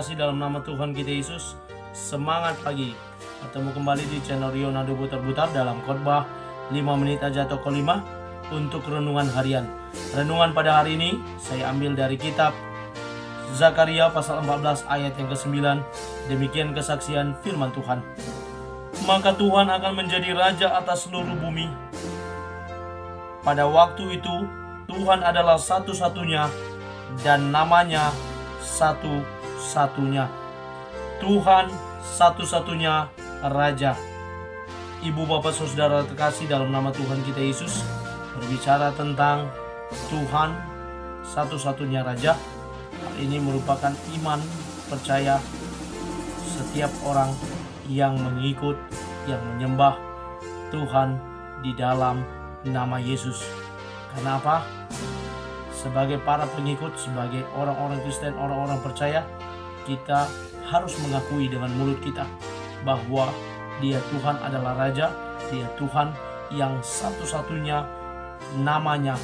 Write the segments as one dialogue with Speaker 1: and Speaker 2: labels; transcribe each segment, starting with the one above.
Speaker 1: terkasih dalam nama Tuhan kita Yesus, semangat pagi. Ketemu kembali di channel Rionado Butar-Butar dalam khotbah 5 menit aja toko 5 untuk renungan harian. Renungan pada hari ini saya ambil dari kitab Zakaria pasal 14 ayat yang ke-9. Demikian kesaksian firman Tuhan. Maka Tuhan akan menjadi raja atas seluruh bumi. Pada waktu itu Tuhan adalah satu-satunya dan namanya satu-satunya. Tuhan satu-satunya Raja. Ibu bapak saudara terkasih dalam nama Tuhan kita Yesus, berbicara tentang Tuhan satu-satunya Raja. Hal ini merupakan iman, percaya setiap orang yang mengikut, yang menyembah Tuhan di dalam nama Yesus. Karena apa? Sebagai para pengikut, sebagai orang-orang Kristen, orang-orang percaya, kita harus mengakui dengan mulut kita bahwa Dia Tuhan adalah Raja, Dia Tuhan yang satu-satunya, namanya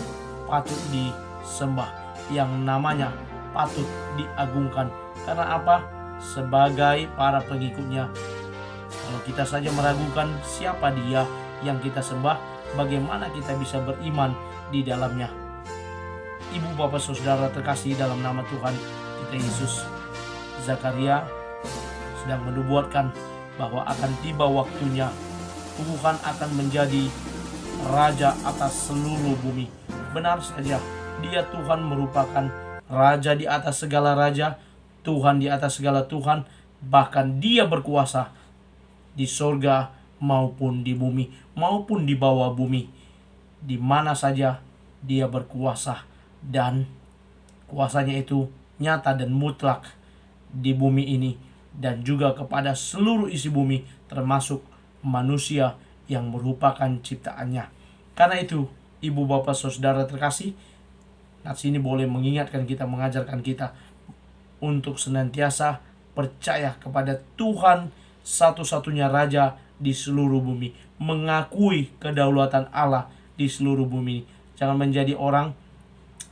Speaker 1: patut disembah, yang namanya patut diagungkan. Karena apa? Sebagai para pengikutnya. Kalau kita saja meragukan siapa Dia yang kita sembah, bagaimana kita bisa beriman di dalamnya? Ibu bapak saudara terkasih dalam nama Tuhan kita Yesus, Zakaria sedang menubuatkan bahwa akan tiba waktunya Tuhan akan menjadi raja atas seluruh bumi. Benar saja, Dia Tuhan merupakan raja di atas segala raja, Tuhan di atas segala Tuhan, bahkan Dia berkuasa di sorga maupun di bumi, maupun di bawah bumi. Di mana saja Dia berkuasa, dan kuasanya itu nyata dan mutlak di bumi ini dan juga kepada seluruh isi bumi, termasuk manusia yang merupakan ciptaannya. Karena itu, ibu bapak saudara terkasih, nats ini boleh mengingatkan kita, mengajarkan kita untuk senantiasa percaya kepada Tuhan satu-satunya Raja di seluruh bumi, mengakui kedaulatan Allah di seluruh bumi. Jangan menjadi orang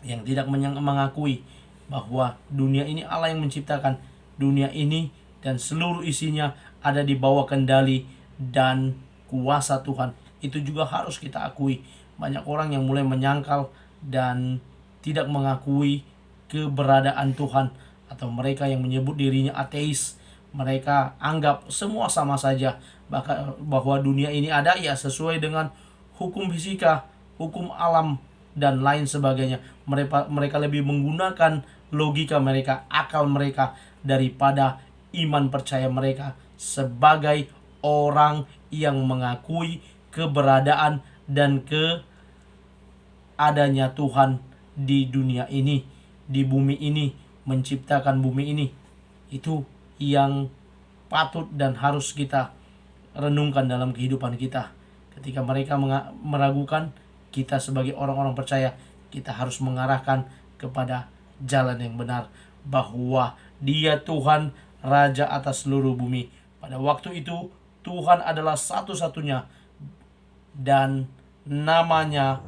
Speaker 1: yang tidak mengakui bahwa dunia ini Allah yang menciptakan. Dunia ini dan seluruh isinya ada di bawah kendali dan kuasa Tuhan. Itu juga harus kita akui. Banyak orang yang mulai menyangkal dan tidak mengakui keberadaan Tuhan, atau mereka yang menyebut dirinya ateis. Mereka anggap semua sama saja, bahwa dunia ini ada ya sesuai dengan hukum fisika, hukum alam, dan lain sebagainya. Mereka lebih menggunakan logika mereka, akal mereka, daripada iman percaya mereka sebagai orang yang mengakui keberadaan dan keadanya Tuhan di dunia ini, di bumi ini, menciptakan bumi ini. Itu yang patut dan harus kita renungkan dalam kehidupan kita. Ketika mereka meragukan, kita sebagai orang-orang percaya, kita harus mengarahkan kepada jalan yang benar, bahwa Dia Tuhan Raja atas seluruh bumi. Pada waktu itu Tuhan adalah satu-satunya dan namanya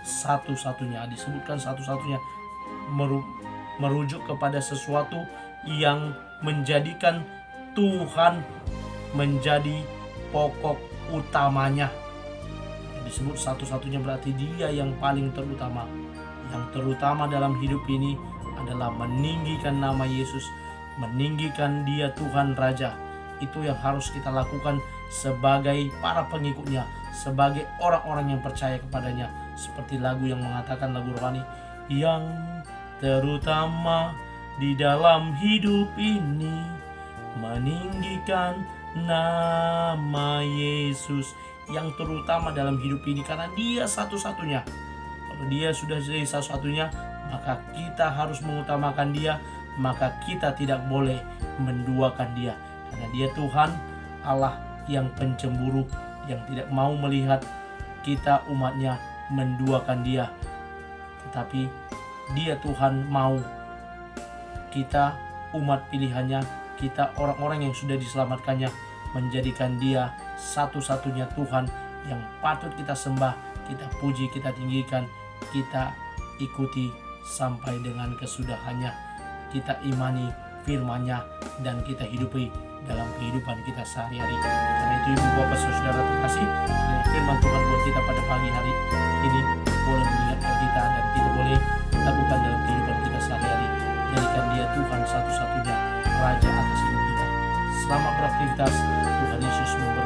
Speaker 1: satu-satunya. Disebutkan satu-satunya merujuk kepada sesuatu yang menjadikan Tuhan menjadi pokok utamanya. Disebut satu-satunya berarti Dia yang paling terutama. Yang terutama dalam hidup ini adalah meninggikan nama Yesus, meninggikan Dia Tuhan Raja. Itu yang harus kita lakukan sebagai para pengikutnya, sebagai orang-orang yang percaya kepadanya. Seperti lagu yang mengatakan, lagu rohani, yang terutama di dalam hidup ini, meninggikan nama Yesus. Yang terutama dalam hidup ini, karena Dia satu-satunya. Kalau Dia sudah jadi satu-satunya, maka kita harus mengutamakan Dia, maka kita tidak boleh menduakan Dia. Karena Dia Tuhan Allah yang pencemburu, yang tidak mau melihat kita umatnya menduakan Dia. Tetapi Dia Tuhan mau kita umat pilihannya, kita orang-orang yang sudah diselamatkannya, menjadikan Dia satu-satunya Tuhan yang patut kita sembah, kita puji, kita tinggikan, kita ikuti sampai dengan kesudahannya. Kita imani firman-Nya dan kita hidupi dalam kehidupan kita sehari-hari. Karena itu Ibu Bapak Saudara terkasih, firman Tuhan buat kita pada pagi hari ini boleh mengingatkan kita dan kita boleh lakukan dalam kehidupan kita sehari-hari. Jadikan Dia Tuhan satu-satunya Raja atas hidup kita. Selamat beraktivitas. Tuhan Yesus memberkati.